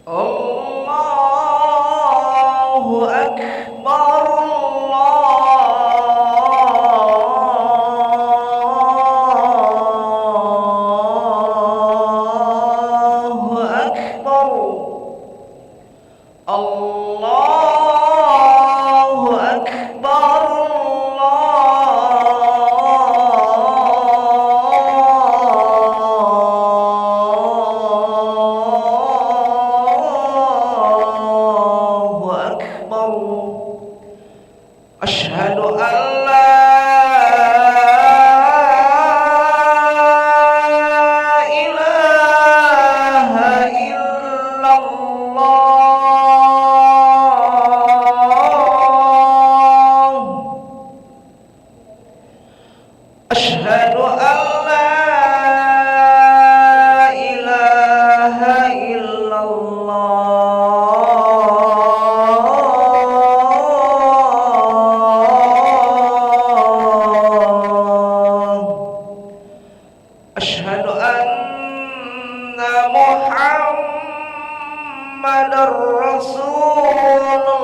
Allahu Akbar, Allahu Akbar, Allahu Akbar, Allahu Akbar. Asyhadu an la ilaha illallah. Asyhadu an la ilaha illallah. Asyhadu anna Muhammadar Rasulullah.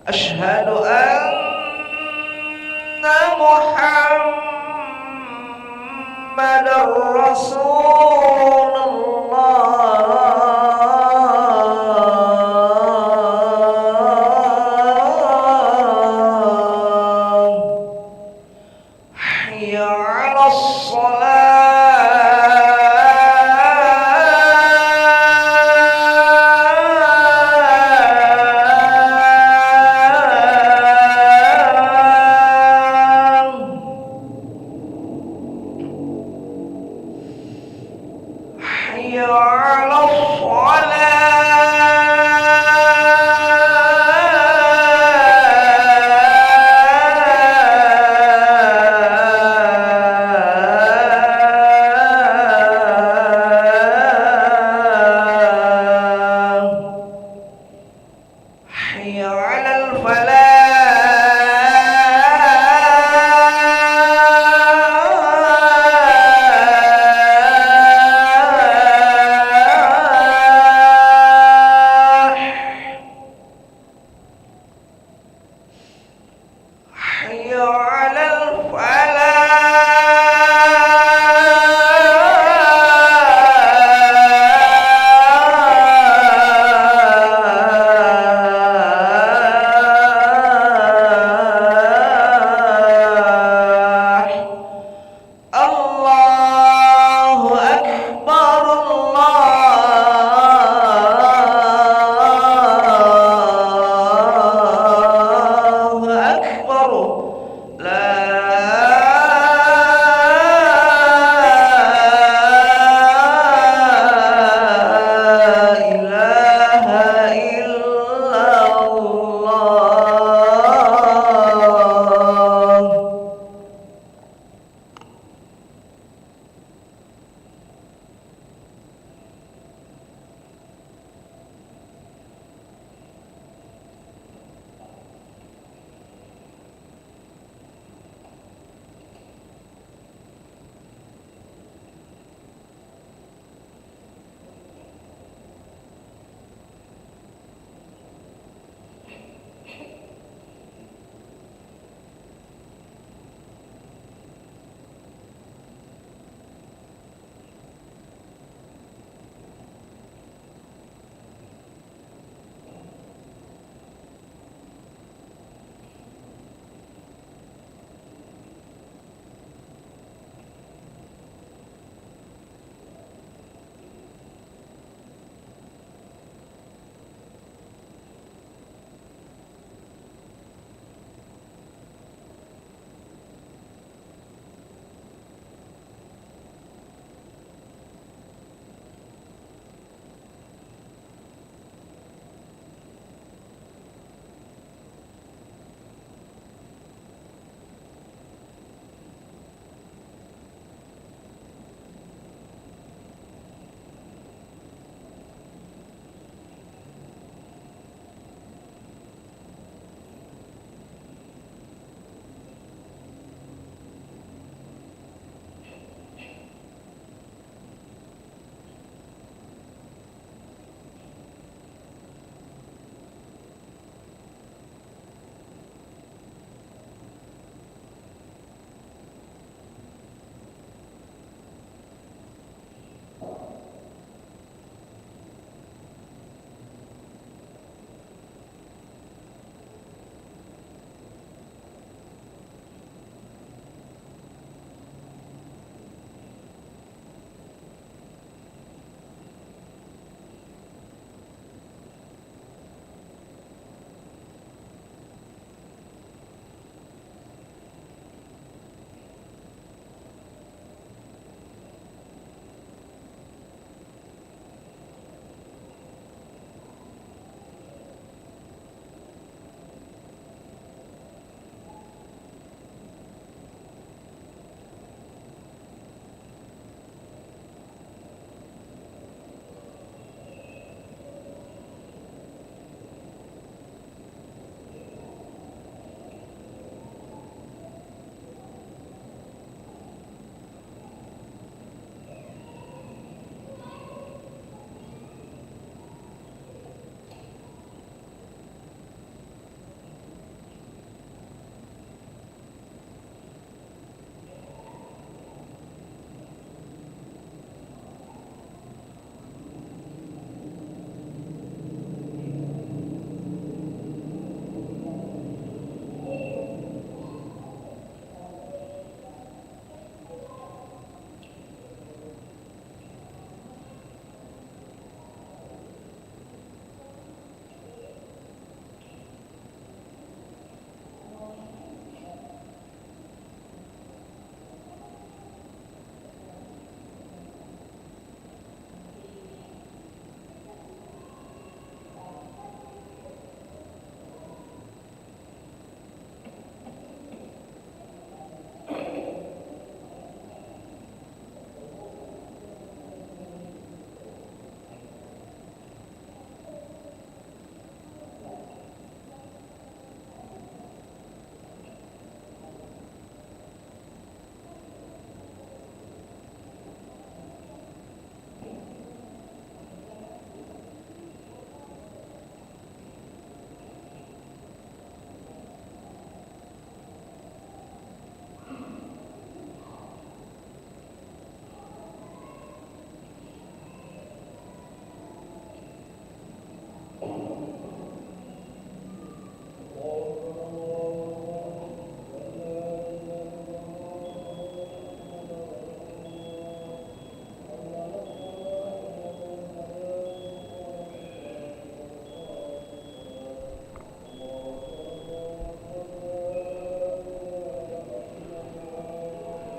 Asyhadu anna Muhammadar Rasulullah. Hayya 'alas salah. Hayya 'alas salah. Hayya 'alal falah. Hayya 'alal falah. Allahu Akbar, Allahu Akbar. La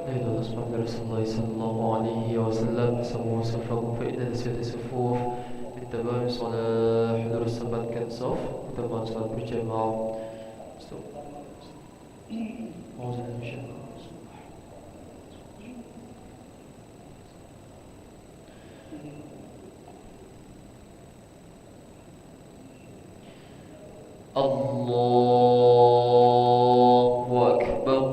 Lalu Rasulullah sallallahu alaihi wasallam semua safar faedah sihat sufuf بالتبارك على حضور السبت كنصف وتبارك صلاة بالجماعة موزن المشاهد الله أكبر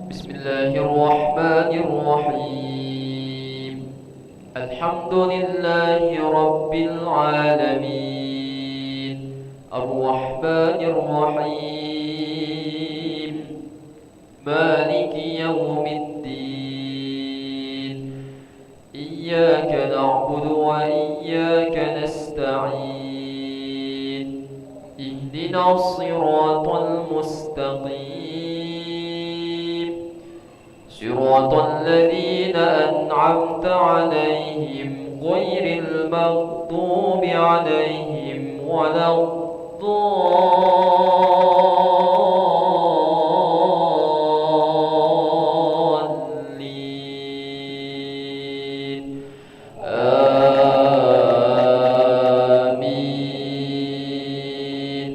بسم الله الرحمن الرحيم الحمد لله رب العالمين الرحمن الرحيم مالك يوم الدين إياك نعبد وإياك نستعين اهدنا الصراط المستقيم صراط الذين أنعمت عليهم غير المغضوب عليهم ولا الضالين آمين.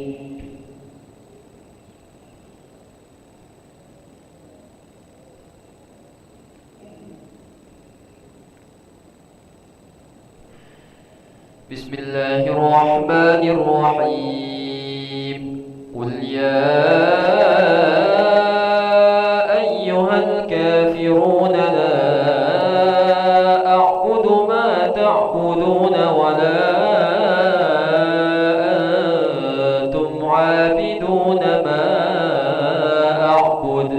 بسم الله الرحمن الرحيم قل يا أيها الكافرون لا أعبد ما تعبدون ولا أنتم عابدون ما أعبد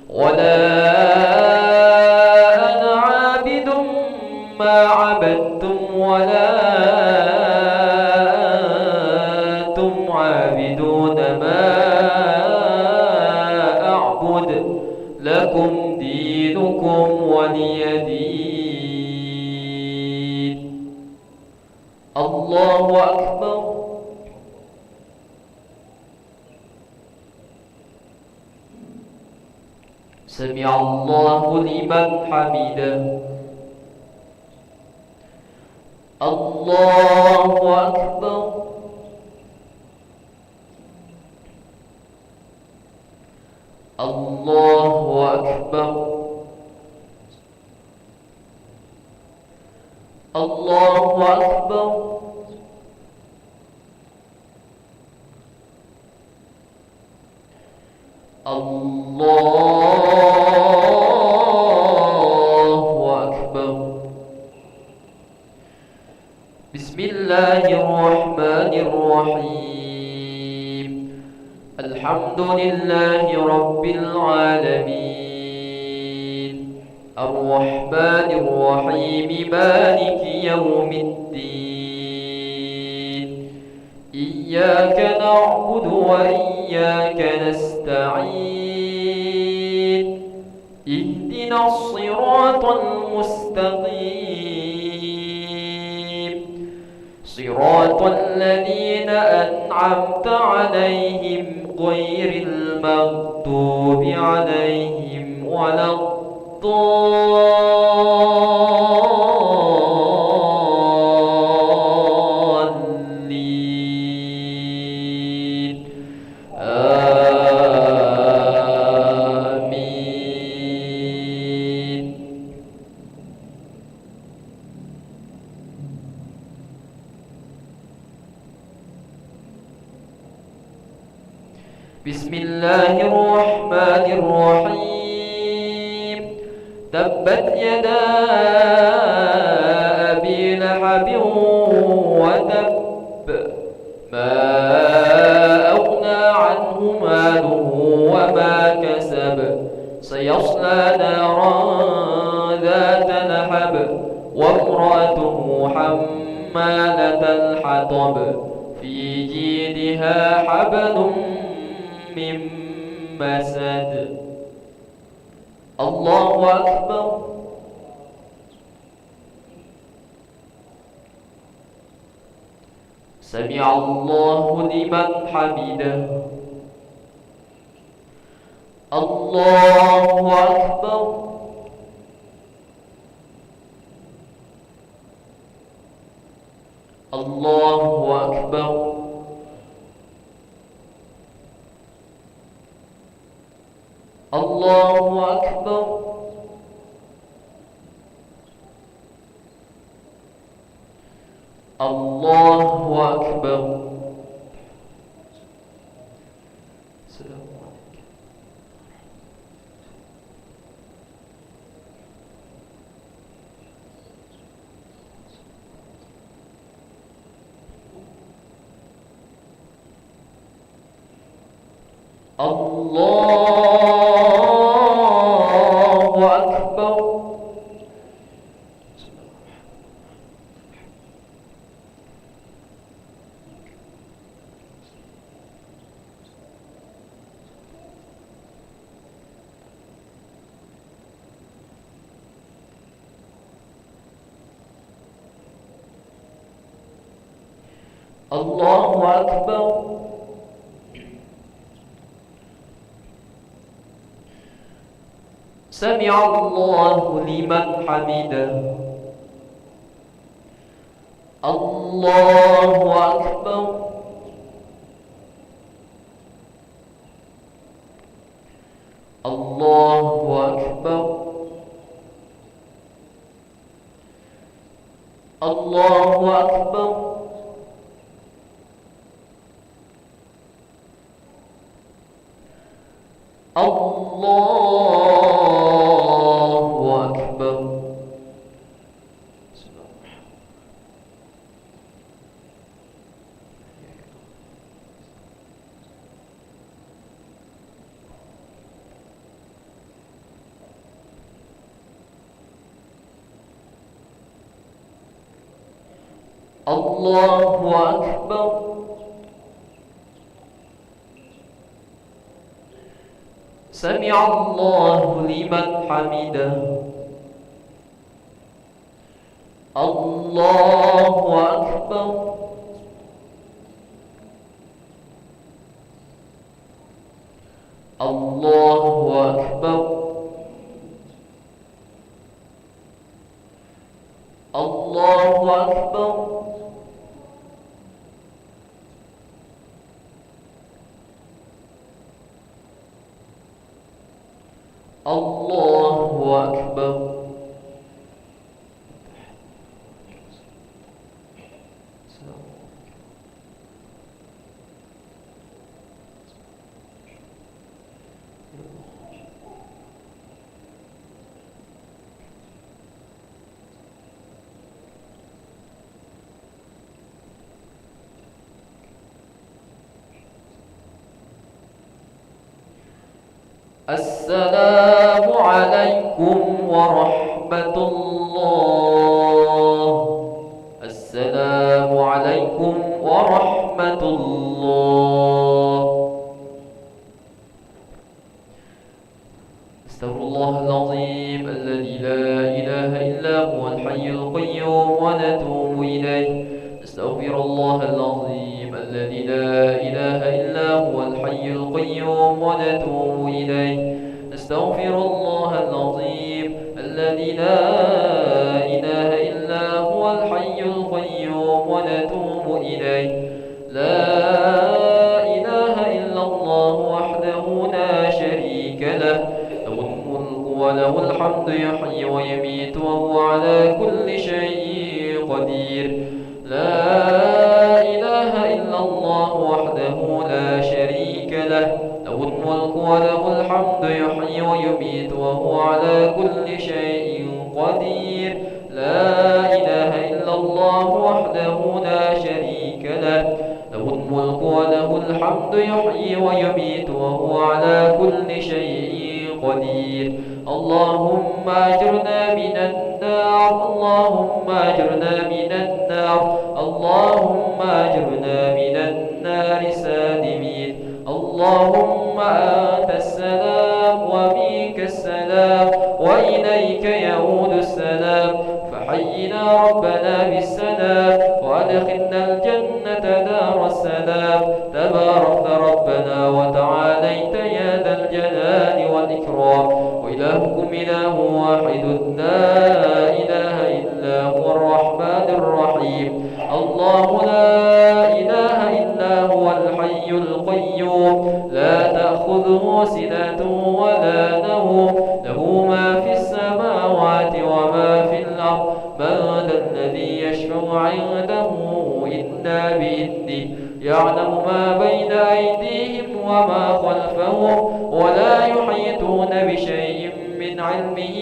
ولا أنا عابد ما عبدتم ولا أنتم عابدون ما أعبد لكم دينكم ولي دين. الله أكبر. سمع الله لمن حمده. الله أكبر. الله أكبر. الله أكبر. الله أكبر. بسم الله الرحمن الرحيم الحمد لله رب العالمين الرحمن الرحيم مالك يوم الدين إياك نعبد وإياك نستعين اهدنا الصراط المستقيم صراط الذين أنعمت عليهم غير المغضوب عليهم ولا الضالين آمين. بسم الله الرحمن الرحيم تبت يدا أبي لهب وتب ما أغنى عنه ماله وما كسب سيصلى نارا ذات لهب وامرأته حمالة الحطب في جيدها حبل من مسد. الله أكبر. سمع الله لمن حمده. الله أكبر. الله أكبر. الله أكبر. الله أكبر. السلام عليكم. الله أكبر. الله أكبر. سمع الله لمن حمده. الله أكبر. الله أكبر. الله أكبر. الله أكبر. الله أكبر. سمع الله لمن حمده. الله أكبر. الله أكبر. الله أكبر. الله أكبر. السلام عليكم ورحمة الله. السلام عليكم ورحمة الله. استغفر الله العظيم الذي لا إله إلا هو الحي القيوم ونتوب إليه. استغفر الله العظيم الذي لا إله إلا هو الحي القيوم ونتوب إليه. استغفر الله العظيم الذي لا إله إلا هو الحي القيوم ونتوب إليه. لا إله إلا الله وحده لا شريك له، له الملك وله الحمد يحيي ويميت وهو على كل شيء قدير. لا إله إلا الله وحده لا شريك له، له الملك وله الحمد يحيي ويميت وهو على كل شيء قدير. لا إله إلا الله وحده لا شريك له، له الملك وله الحمد يحيي ويميت وهو على كل شيء قدير. اللهم أجرنا من النار. اللهم أجرنا من النار. اللهم أجرنا من النار سالمين. اللهم أنت السلام ومنك السلام وإليك يعود السلام. فحينا ربنا بالسلام وأدخلنا الجنة إله واحد لا إله إلا هو الرحمن الرحيم. الله لا إله إلا هو الحي القيوم لا تأخذه سنة ولا نوم له ما في السماوات وما في الأرض. من ذا الذي يشفع عنده إلا بإذنه يعلم ما بين أيديهم وما خلفهم ولا يحيطون بشيء من علمه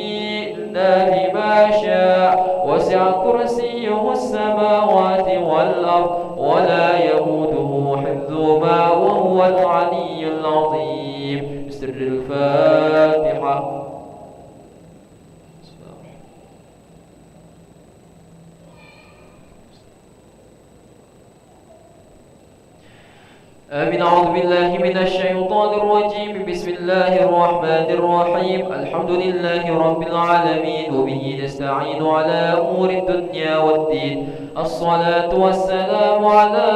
إلا بما شاء وسع كرسيه السماوات والأرض ولا يؤوده حفظهما وهو العلي العظيم. بسر الفاتحة. آمين. أعوذ بالله من الشيطان الرجيم. بسم الله الرحمن الرحيم. الحمد لله رب العالمين وبه نستعين على أمور الدنيا والدين. الصلاة والسلام على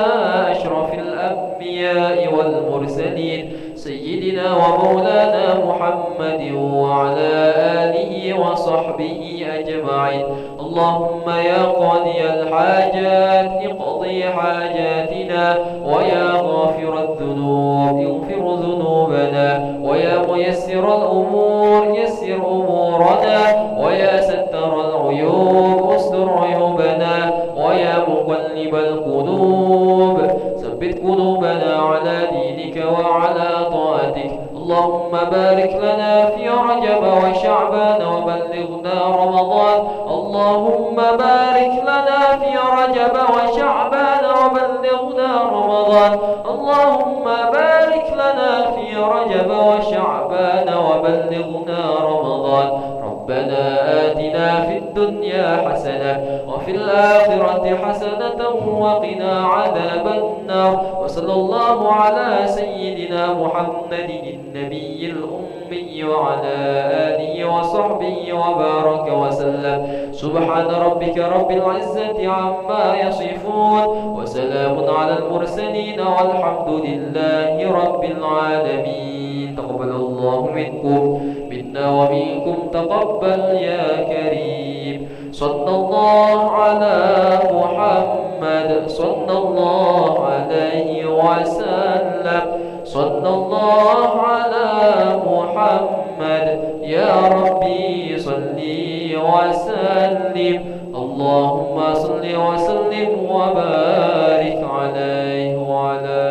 أشرف الأنبياء والمرسلين سيدنا ومولانا محمد وعلى آله وصحبه أجمعين. اللهم يا قاضي الحاجات اقضي حاجاتنا ويا غافر الذنوب اغفر ذنوبنا ويا ميسر الأمور يسر أمورنا ويا ستر العيوب استر عيوبنا ويا مقلب القلوب ثبت قلوبنا على دينك وعلى طاعتك. اللهم بارك لنا في رجب وشعبان وبلغنا رمضان. اللهم بارك لنا في رجب وشعبان وبلغنا رمضان. اللهم بارك لنا في رجب وشعبان وبلغنا رمضان. ربنا آتنا في الدنيا حسنة وفي الآخرة حسنة وقنا عذاب النار. وصلى الله على سيدنا محمد النبي الأمي وعلى آله وصحبه وبارك وسلم. سبحان ربك رب العزة عما يصفون وسلام على المرسلين والحمد لله رب العالمين. تقبل الله منكم منا ومنكم تقبل يا كريم. صلى الله على محمد صلى الله عليه وسلم. صلى الله على محمد يا ربي صلي وسلم. اللهم صل وسلم وبارك عليه وعلى